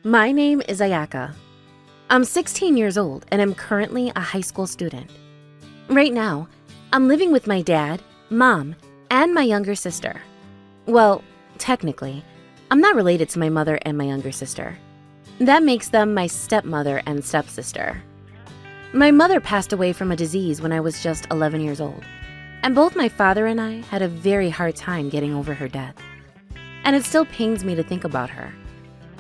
My name is Ayaka. I'm 16 years old and I'm currently a high school student. Right now, I'm living with my dad, mom, and my younger sister. Well, technically, I'm not related to my mother and my younger sister. That makes them my stepmother and stepsister. My mother passed away from a disease when I was just 11 years old, and both my father and I had a very hard time getting over her death. And it still pains me to think about her.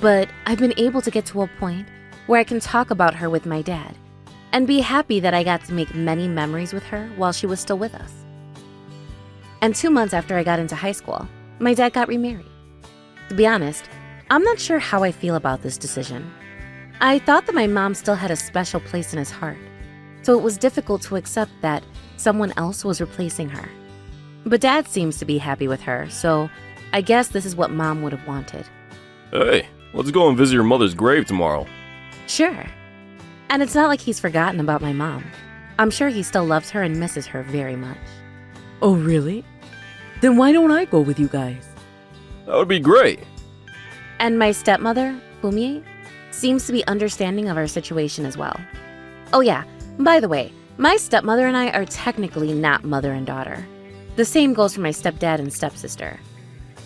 But I've been able to get to a point where I can talk about her with my dad and be happy that I got to make many memories with her while she was still with us. And 2 months after I got into high school, my dad got remarried. To be honest, I'm not sure how I feel about this decision. I thought that my mom still had a special place in his heart, so it was difficult to accept that someone else was replacing her. But dad seems to be happy with her, so I guess this is what mom would have wanted. Hey, let's go and visit your mother's grave tomorrow. Sure. And it's not like he's forgotten about my mom. I'm sure he still loves her and misses her very much. Oh, really? Then why don't I go with you guys? That would be great. And my stepmother, Fumie, seems to be understanding of our situation as well. Oh yeah, by the way, my stepmother and I are technically not mother and daughter. The same goes for my stepdad and stepsister.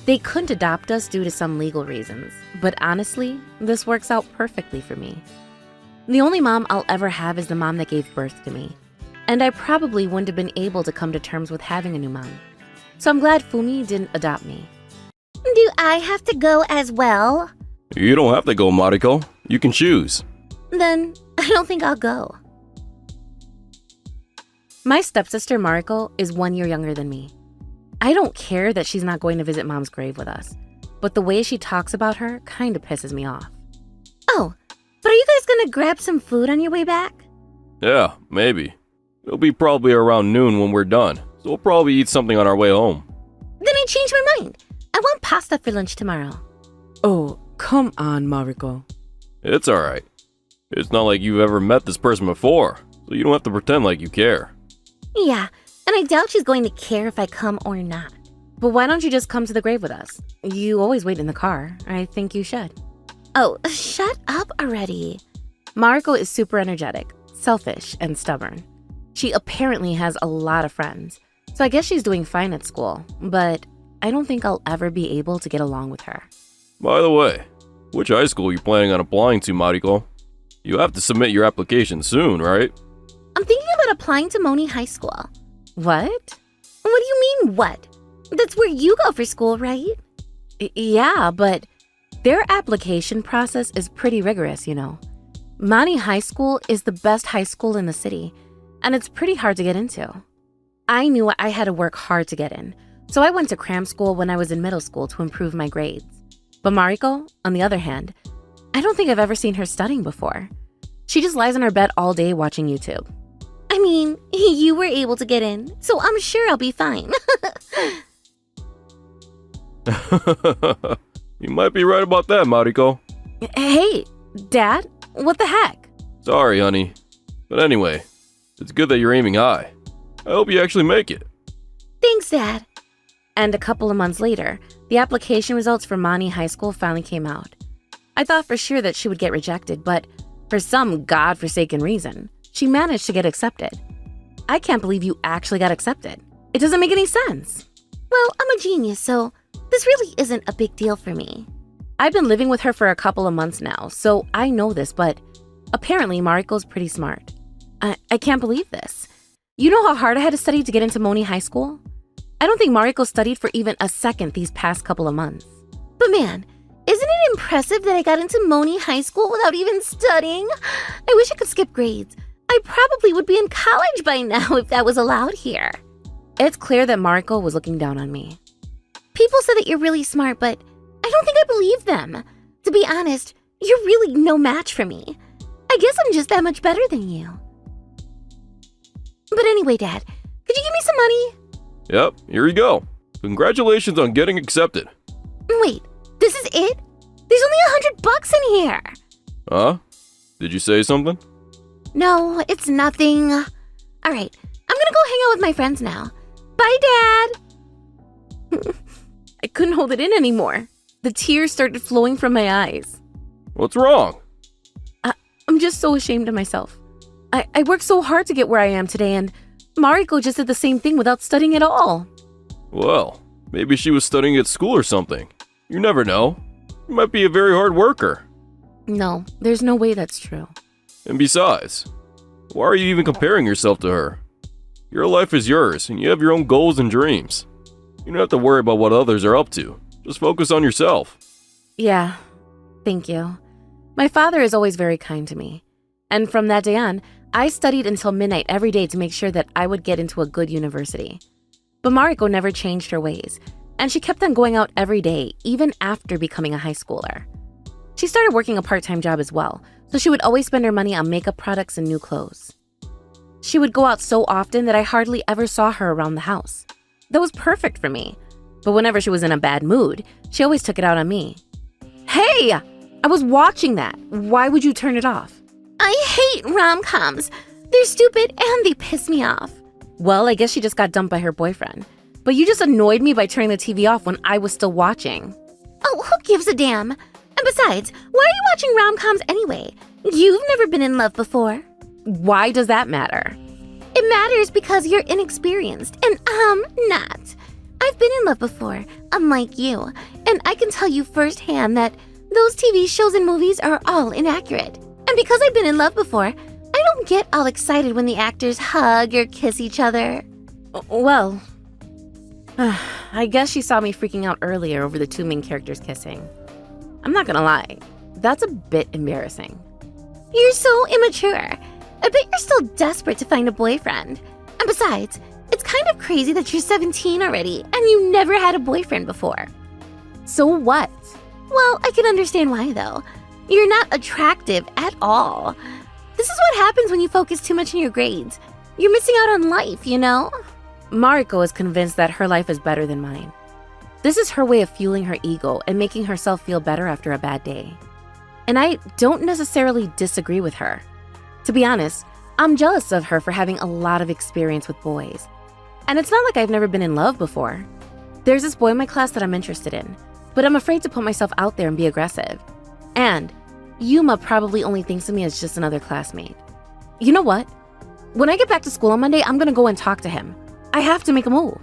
They couldn't adopt us due to some legal reasons, but honestly, this works out perfectly for me. The only mom I'll ever have is the mom that gave birth to me, and I probably wouldn't have been able to come to terms with having a new mom. So I'm glad Fumi didn't adopt me. Do I have to go as well? You don't have to go, Mariko. You can choose. Then I don't think I'll go. My stepsister Mariko is 1 year younger than me. I don't care that she's not going to visit mom's grave with us, but the way she talks about her kind of pisses me off. Oh, but are you guys gonna grab some food on your way back? Yeah, maybe. It'll be probably around noon when we're done, so we'll probably eat something on our way home. Then I changed my mind. I want pasta for lunch tomorrow. Oh, come on, Mariko. It's alright. It's not like you've ever met this person before, so you don't have to pretend like you care. Yeah, and I doubt she's going to care if I come or not. But why don't you just come to the grave with us? You always wait in the car. I think you should. Oh, shut up already. Mariko is super energetic, selfish, and stubborn. She apparently has a lot of friends, so I guess she's doing fine at school, but I don't think I'll ever be able to get along with her. By the way, which high school are you planning on applying to, Mariko? You have to submit your application soon, right? I'm thinking about applying to Moni High School. What? What do you mean, what? That's where you go for school, right? Yeah, but their application process is pretty rigorous, you know. Moni High School is the best high school in the city, and it's pretty hard to get into. I knew I had to work hard to get in, so I went to cram school when I was in middle school to improve my grades. But Mariko, on the other hand, I don't think I've ever seen her studying before. She just lies in her bed all day watching YouTube. I mean, you were able to get in, so I'm sure I'll be fine. You might be right about that, Mariko. Hey, Dad, what the heck? Sorry, honey. But anyway, it's good that you're aiming high. I hope you actually make it. Thanks, Dad. And a couple of months later, the application results for Moni High School finally came out. I thought for sure that she would get rejected, but for some godforsaken reason, she managed to get accepted. I can't believe you actually got accepted. It doesn't make any sense. Well, I'm a genius, so this really isn't a big deal for me. I've been living with her for a couple of months now, so I know this, but apparently Mariko's pretty smart. I can't believe this. You know how hard I had to study to get into Moni High School? I don't think Mariko studied for even a second these past couple of months. But man, isn't it impressive that I got into Moni High School without even studying? I wish I could skip grades. I probably would be in college by now if that was allowed here. It's clear that Mariko was looking down on me. People say that you're really smart, but I don't think I believe them. To be honest, you're really no match for me. I guess I'm just that much better than you. But anyway, Dad, could you give me some money? Yep, here you go. Congratulations on getting accepted. Wait, this is it? There's only $100 in here. Huh? Did you say something? No, it's nothing. All right, I'm gonna go hang out with my friends now. Bye, Dad. I couldn't hold it in anymore. The tears started flowing from my eyes. What's wrong? I'm just so ashamed of myself. I worked so hard to get where I am today, and Mariko just did the same thing without studying at all. Well, maybe she was studying at school or something. You never know. You might be a very hard worker. No, there's no way that's true. And besides, why are you even comparing yourself to her? Your life is yours, and you have your own goals and dreams. You don't have to worry about what others are up to. Just focus on yourself. Yeah, thank you. My father is always very kind to me. And from that day on, I studied until midnight every day to make sure that I would get into a good university. But Mariko never changed her ways, and she kept on going out every day, even after becoming a high schooler. She started working a part-time job as well, so she would always spend her money on makeup products and new clothes. She would go out so often that I hardly ever saw her around the house. That was perfect for me. But whenever she was in a bad mood, she always took it out on me. Hey! I was watching that. Why would you turn it off? I hate rom-coms. They're stupid and they piss me off. Well, I guess she just got dumped by her boyfriend. But you just annoyed me by turning the TV off when I was still watching. Oh, who gives a damn? And besides, why are you watching rom-coms anyway? You've never been in love before. Why does that matter? It matters because you're inexperienced, and I'm not. I've been in love before, unlike you, and I can tell you firsthand that those TV shows and movies are all inaccurate. And because I've been in love before, I don't get all excited when the actors hug or kiss each other. Well, I guess she saw me freaking out earlier over the two main characters kissing. I'm not gonna lie, that's a bit embarrassing. You're so immature. I bet you're still desperate to find a boyfriend. And besides, it's kind of crazy that you're 17 already and you never had a boyfriend before. So what? Well, I can understand why though. You're not attractive at all. This is what happens when you focus too much on your grades. You're missing out on life, you know? Mariko is convinced that her life is better than mine. This is her way of fueling her ego and making herself feel better after a bad day. And I don't necessarily disagree with her. To be honest, I'm jealous of her for having a lot of experience with boys. And it's not like I've never been in love before. There's this boy in my class that I'm interested in, but I'm afraid to put myself out there and be aggressive. And Yuma probably only thinks of me as just another classmate. You know what? When I get back to school on Monday, I'm gonna go and talk to him. I have to make a move.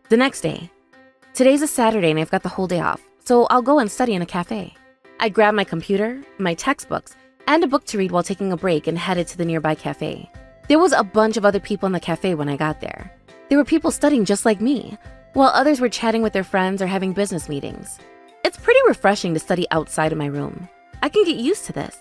The next day. Today's a Saturday and I've got the whole day off, so I'll go and study in a cafe. I grab my computer, my textbooks, and a book to read while taking a break and headed to the nearby cafe. There was a bunch of other people in the cafe when I got there. There were people studying just like me, while others were chatting with their friends or having business meetings. It's pretty refreshing to study outside of my room. I can get used to this.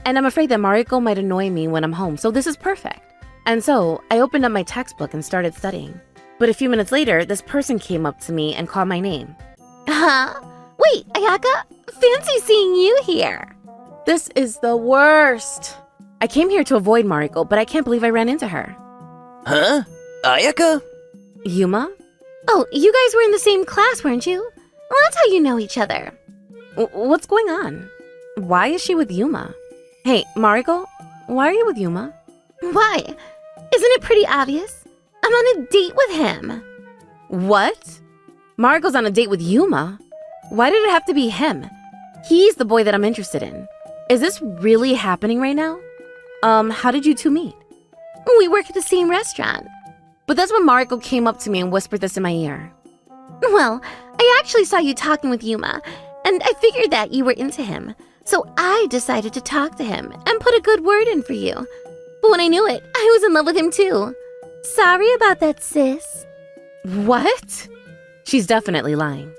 And I'm afraid that Mariko might annoy me when I'm home, so this is perfect. And so, I opened up my textbook and started studying. But a few minutes later, this person came up to me and called my name. Huh? Wait, Ayaka? Fancy seeing you here. This is the worst. I came here to avoid Mariko, but I can't believe I ran into her. Huh? Ayaka? Yuma? Oh, you guys were in the same class, weren't you? Well, that's how you know each other. What's going on? Why is she with Yuma? Hey, Mariko, why are you with Yuma? Why? Isn't it pretty obvious? I'm on a date with him. What? Mariko's on a date with Yuma? Why did it have to be him? He's the boy that I'm interested in. Is this really happening right now? How did you two meet? We work at the same restaurant. But that's when Mariko came up to me and whispered this in my ear. Well, I actually saw you talking with Yuma, and I figured that you were into him. So I decided to talk to him and put a good word in for you. But when I knew it, I was in love with him too. Sorry about that, sis. What? She's definitely lying.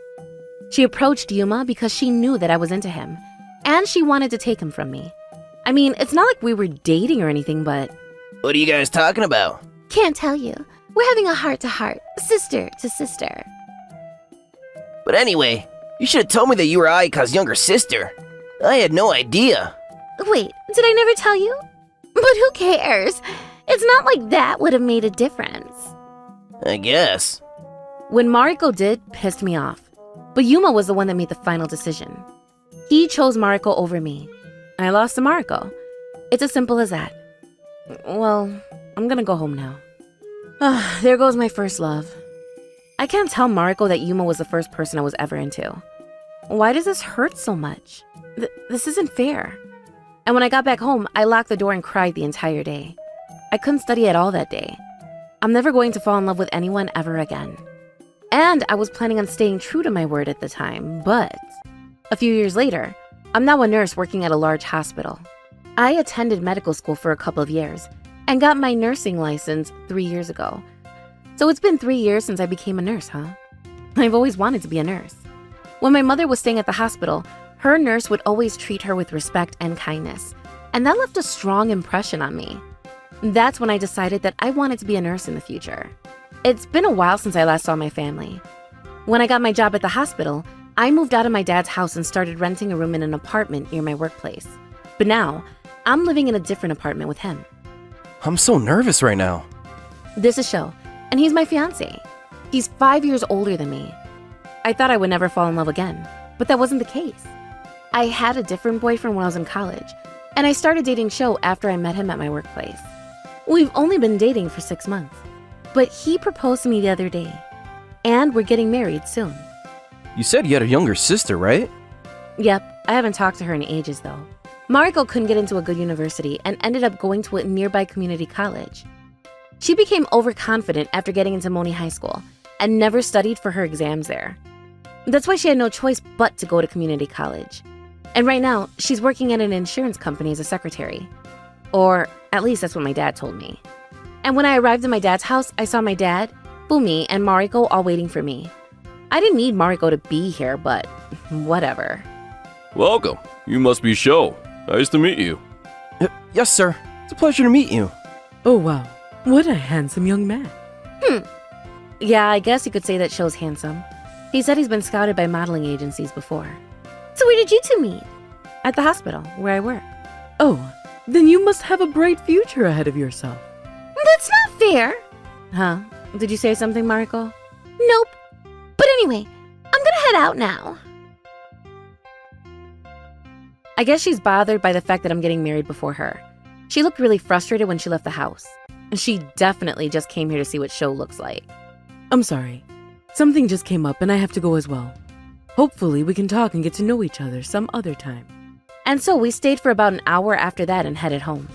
She approached Yuma because she knew that I was into him, and she wanted to take him from me. I mean, it's not like we were dating or anything, but... What are you guys talking about? Can't tell you. We're having a heart-to-heart, sister to sister. But anyway, you should have told me that you were Ayaka's younger sister. I had no idea. Wait, did I never tell you? But who cares? It's not like that would have made a difference. I guess. When Mariko did, pissed me off. But Yuma was the one that made the final decision. He chose Mariko over me. I lost to Mariko. It's as simple as that. Well, I'm gonna go home now. There goes my first love. I can't tell Mariko that Yuma was the first person I was ever into. Why does this hurt so much? This isn't fair. And when I got back home, I locked the door and cried the entire day. I couldn't study at all that day. I'm never going to fall in love with anyone ever again. And I was planning on staying true to my word at the time, but a few years later, I'm now a nurse working at a large hospital. I attended medical school for a couple of years and got my nursing license 3 years ago. So it's been 3 years since I became a nurse, huh? I've always wanted to be a nurse. When my mother was staying at the hospital, her nurse would always treat her with respect and kindness, and that left a strong impression on me. That's when I decided that I wanted to be a nurse in the future. It's been a while since I last saw my family. When I got my job at the hospital, I moved out of my dad's house and started renting a room in an apartment near my workplace. But now, I'm living in a different apartment with him. I'm so nervous right now. This is Sho, and he's my fiancé. He's 5 years older than me. I thought I would never fall in love again, but that wasn't the case. I had a different boyfriend when I was in college, and I started dating Sho after I met him at my workplace. We've only been dating for 6 months, but he proposed to me the other day, and we're getting married soon. You said you had a younger sister, right? Yep, I haven't talked to her in ages though. Mariko couldn't get into a good university and ended up going to a nearby community college. She became overconfident after getting into Moni High School and never studied for her exams there. That's why she had no choice but to go to community college. And right now, she's working at an insurance company as a secretary. Or at least that's what my dad told me. And when I arrived at my dad's house, I saw my dad, Fumi, and Mariko all waiting for me. I didn't need Mariko to be here, but whatever. Welcome. You must be Sho. Nice to meet you. Yes, sir. It's a pleasure to meet you. Oh, wow. What a handsome young man. Yeah, I guess you could say that Sho's handsome. He said he's been scouted by modeling agencies before. So where did you two meet? At the hospital, where I work. Oh, then you must have a bright future ahead of yourself. That's not fair. Huh? Did you say something, Mariko? Nope. But anyway, I'm gonna head out now. I guess she's bothered by the fact that I'm getting married before her. She looked really frustrated when she left the house. She definitely just came here to see what Sho looks like. I'm sorry. Something just came up and I have to go as well. Hopefully we can talk and get to know each other some other time. And so we stayed for about an hour after that and headed home.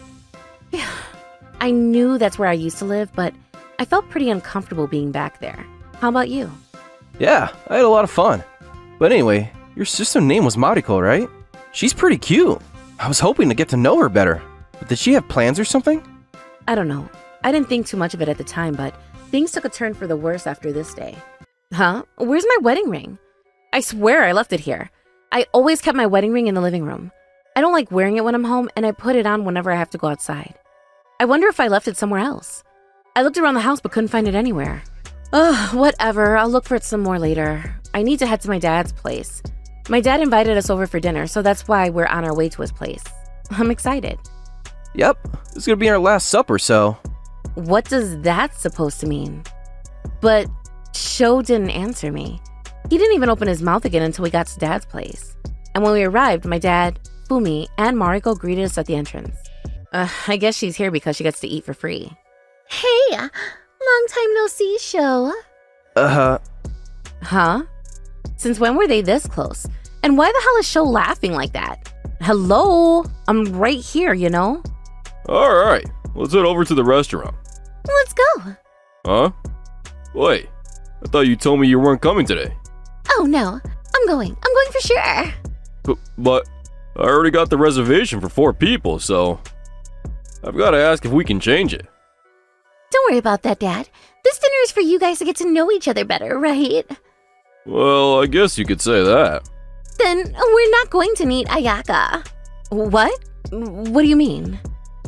I knew that's where I used to live, but I felt pretty uncomfortable being back there. How about you? Yeah, I had a lot of fun. But anyway, your sister's name was Mariko, right? She's pretty cute. I was hoping to get to know her better. But did she have plans or something? I don't know. I didn't think too much of it at the time, but things took a turn for the worse after this day. Huh? Where's my wedding ring? I swear I left it here. I always kept my wedding ring in the living room. I don't like wearing it when I'm home, and I put it on whenever I have to go outside. I wonder if I left it somewhere else. I looked around the house but couldn't find it anywhere. Ugh, whatever. I'll look for it some more later. I need to head to my dad's place. My dad invited us over for dinner, so that's why we're on our way to his place. I'm excited. Yep, this is gonna be our last supper, so... What does that supposed to mean? But Sho didn't answer me. He didn't even open his mouth again until we got to Dad's place. And when we arrived, my dad, Fumi, and Mariko greeted us at the entrance. I guess she's here because she gets to eat for free. Hey, long time no see, Sho. Huh? Since when were they this close? And why the hell is Sho laughing like that? Hello? I'm right here, you know? Alright, let's head over to the restaurant. Let's go. Huh? Wait, I thought you told me you weren't coming today. Oh no, I'm going for sure. But I already got the reservation for 4 people, so I've got to ask if we can change it. Don't worry about that, Dad. This dinner is for you guys to get to know each other better, right? Well, I guess you could say that. Then we're not going to meet Ayaka. What? What do you mean?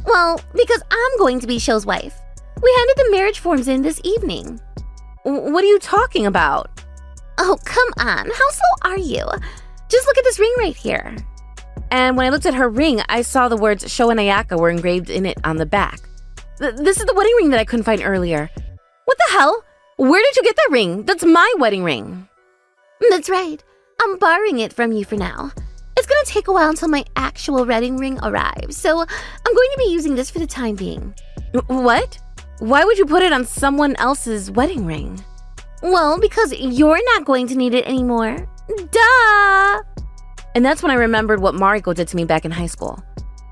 Well, because I'm going to be Sho's wife. We handed the marriage forms in this evening. What are you talking about? Oh, come on. How slow are you? Just look at this ring right here. And when I looked at her ring, I saw the words Sho and Ayaka were engraved in it on the back. This is the wedding ring that I couldn't find earlier. What the hell? Where did you get that ring? That's my wedding ring. That's right. I'm borrowing it from you for now. It's gonna take a while until my actual wedding ring arrives, so I'm going to be using this for the time being. What? Why would you put it on someone else's wedding ring? Well, because you're not going to need it anymore. Duh! And that's when I remembered what Mariko did to me back in high school.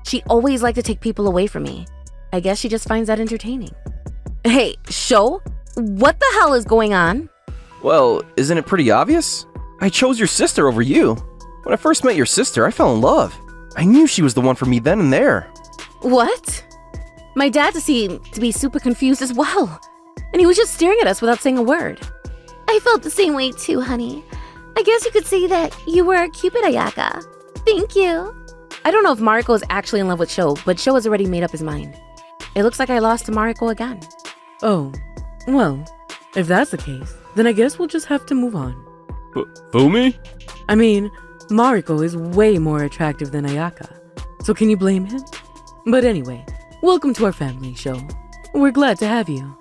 She always liked to take people away from me. I guess she just finds that entertaining. Hey, Sho, what the hell is going on? Well, isn't it pretty obvious? I chose your sister over you. When I first met your sister, I fell in love. I knew she was the one for me then and there. What? My dad seemed to be super confused as well. And he was just staring at us without saying a word. I felt the same way too, honey. I guess you could say that you were a Cupid, Ayaka. Thank you. I don't know if Mariko is actually in love with Sho, but Sho has already made up his mind. It looks like I lost to Mariko again. Oh, well, if that's the case, then I guess we'll just have to move on. Fumi? I mean, Mariko is way more attractive than Ayaka, so can you blame him? But anyway, welcome to our family, Sho. We're glad to have you.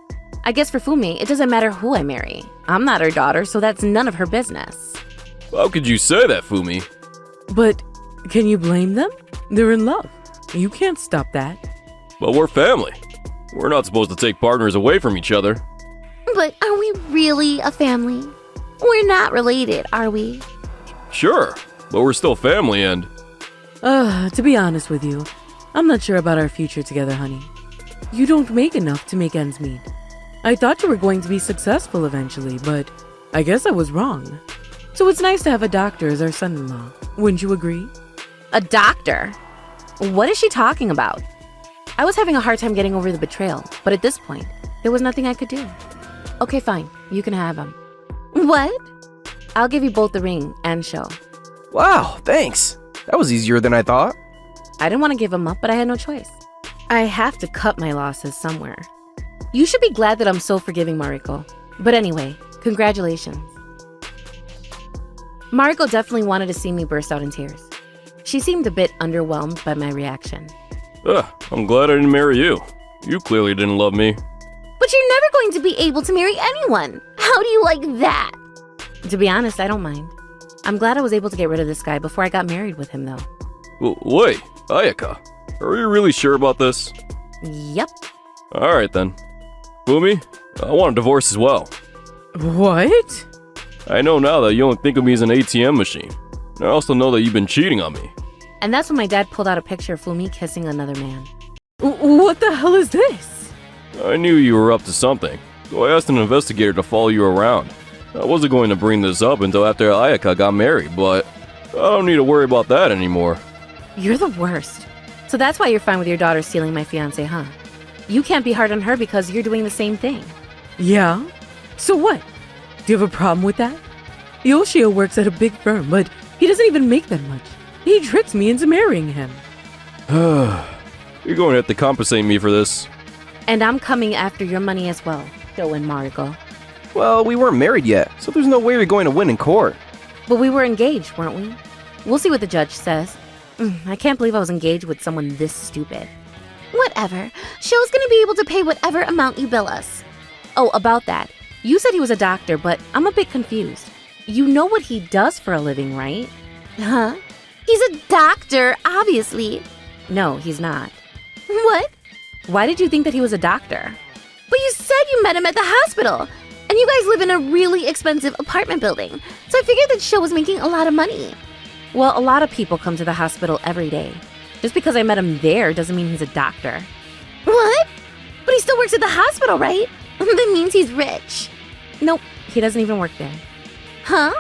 I guess for Fumi, it doesn't matter who I marry. I'm not her daughter, so that's none of her business. How could you say that, Fumi? But can you blame them? They're in love. You can't stop that. But we're family. We're not supposed to take partners away from each other. But are we really a family? We're not related, are we? Sure, but we're still family and... To be honest with you, I'm not sure about our future together, honey. You don't make enough to make ends meet. I thought you were going to be successful eventually, but I guess I was wrong. So it's nice to have a doctor as our son-in-law. Wouldn't you agree? A doctor? What is she talking about? I was having a hard time getting over the betrayal, but at this point, there was nothing I could do. Okay, fine. You can have him. What? I'll give you both the ring and Sho. Wow, thanks. That was easier than I thought. I didn't want to give him up, but I had no choice. I have to cut my losses somewhere. You should be glad that I'm so forgiving, Mariko. But anyway, congratulations. Mariko definitely wanted to see me burst out in tears. She seemed a bit underwhelmed by my reaction. I'm glad I didn't marry you. You clearly didn't love me. But you're never going to be able to marry anyone. How do you like that? To be honest, I don't mind. I'm glad I was able to get rid of this guy before I got married with him, though. Wait, Ayaka, are you really sure about this? Yep. Alright then. Fumi, I want a divorce as well. What? I know now that you only think of me as an ATM machine. And I also know that you've been cheating on me. And that's when my dad pulled out a picture of Fumi kissing another man. What the hell is this? I knew you were up to something, so I asked an investigator to follow you around. I wasn't going to bring this up until after Ayaka got married, but I don't need to worry about that anymore. You're the worst. So that's why you're fine with your daughter stealing my fiancé, huh? You can't be hard on her because you're doing the same thing. Yeah? So what? Do you have a problem with that? Yoshio works at a big firm, but he doesn't even make that much. He tricked me into marrying him. You're going to have to compensate me for this. And I'm coming after your money as well, Sho and Mariko. Well, we weren't married yet, so there's no way we're going to win in court. But we were engaged, weren't we? We'll see what the judge says. I can't believe I was engaged with someone this stupid. Whatever. Sho's gonna be able to pay whatever amount you bill us. Oh, about that. You said he was a doctor, but I'm a bit confused. You know what he does for a living, right? Huh? He's a doctor, obviously. No, he's not. What? Why did you think that he was a doctor? But you said you met him at the hospital. And you guys live in a really expensive apartment building. So I figured that Sho was making a lot of money. Well, a lot of people come to the hospital every day. Just because I met him there doesn't mean he's a doctor. What? But he still works at the hospital, right? That means he's rich. Nope, he doesn't even work there. Huh?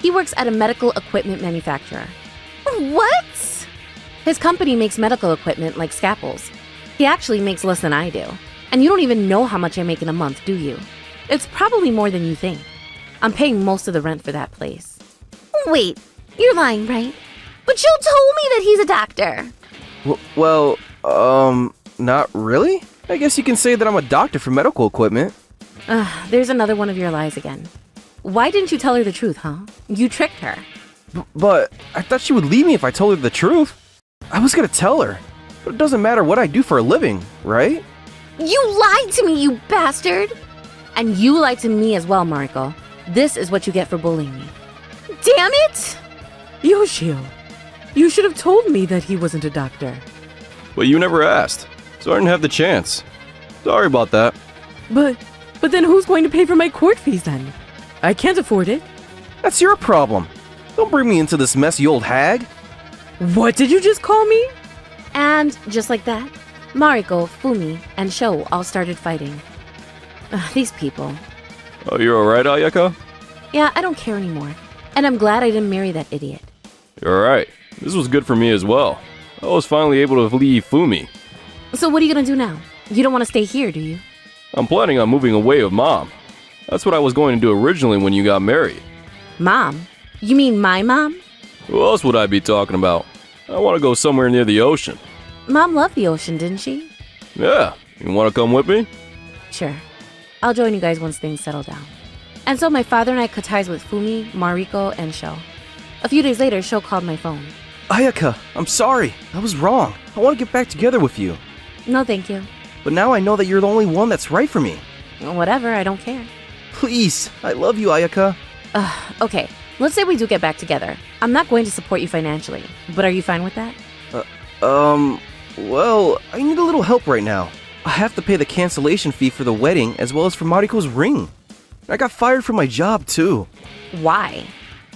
He works at a medical equipment manufacturer. What? His company makes medical equipment like scalpels. He actually makes less than I do. And you don't even know how much I make in a month, do you? It's probably more than you think. I'm paying most of the rent for that place. Wait, you're lying, right? But Sho told me that he's a doctor. Well, not really? I guess you can say that I'm a doctor for medical equipment. There's another one of your lies again. Why didn't you tell her the truth, huh? You tricked her. But I thought she would leave me if I told her the truth. I was gonna tell her. But it doesn't matter what I do for a living, right? You lied to me, you bastard! And you lied to me as well, Mariko. This is what you get for bullying me. Damn it! Yoshio, you should have told me that he wasn't a doctor. But you never asked, so I didn't have the chance. Sorry about that. But then who's going to pay for my court fees then? I can't afford it. That's your problem. Don't bring me into this mess, you old hag. What did you just call me? And just like that, Mariko, Fumi, and Sho all started fighting. These people. Oh, you're alright, Ayaka? Yeah, I don't care anymore. And I'm glad I didn't marry that idiot. You're alright. This was good for me as well. I was finally able to leave Fumi. So what are you gonna do now? You don't want to stay here, do you? I'm planning on moving away with Mom. That's what I was going to do originally when you got married. Mom? You mean my mom? Who else would I be talking about? I want to go somewhere near the ocean. Mom loved the ocean, didn't she? Yeah, you want to come with me? Sure. I'll join you guys once things settle down. And so my father and I cut ties with Fumi, Mariko, and Sho. A few days later, Sho called my phone. Ayaka, I'm sorry. I was wrong. I want to get back together with you. No, thank you. But now I know that you're the only one that's right for me. Whatever, I don't care. Please, I love you, Ayaka. Okay, let's say we do get back together. I'm not going to support you financially, but are you fine with that? Well, I need a little help right now. I have to pay the cancellation fee for the wedding as well as for Mariko's ring. I got fired from my job too, Why?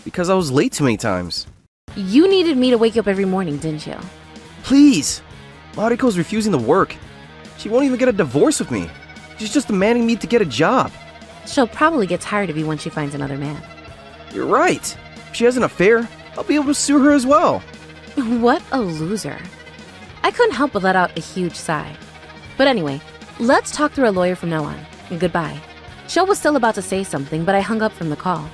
because I was late too many times. You needed me to wake you up every morning, didn't you? Please! Mariko's refusing to work. She won't even get a divorce with me. She's just demanding me to get a job. She'll probably get tired of you when she finds another man. You're right. If she has an affair, I'll be able to sue her as well. What a loser. I couldn't help but let out a huge sigh. But anyway, let's talk through a lawyer from now on. Goodbye. Sho was still about to say something, but I hung up from the call.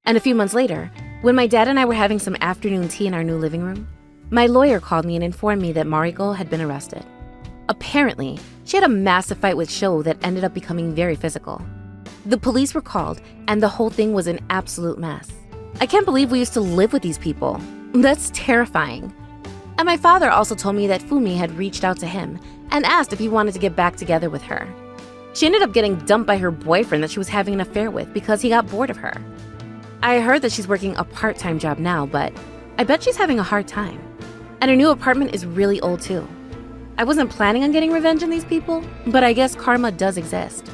And a few months later, when my dad and I were having some afternoon tea in our new living room, my lawyer called me and informed me that Mariko had been arrested. Apparently, she had a massive fight with Sho that ended up becoming very physical. The police were called, and the whole thing was an absolute mess. I can't believe we used to live with these people. That's terrifying. And my father also told me that Fumi had reached out to him and asked if he wanted to get back together with her. She ended up getting dumped by her boyfriend that she was having an affair with because he got bored of her. I heard that she's working a part-time job now, but I bet she's having a hard time. And her new apartment is really old too. I wasn't planning on getting revenge on these people, but I guess karma does exist.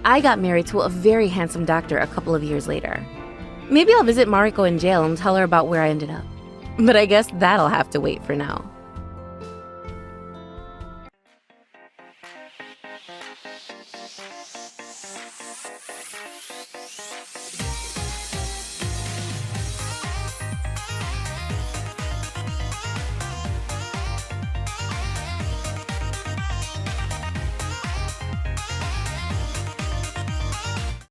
I got married to a very handsome doctor a couple of years later. Maybe I'll visit Mariko in jail and tell her about where I ended up. But I guess that'll have to wait for now.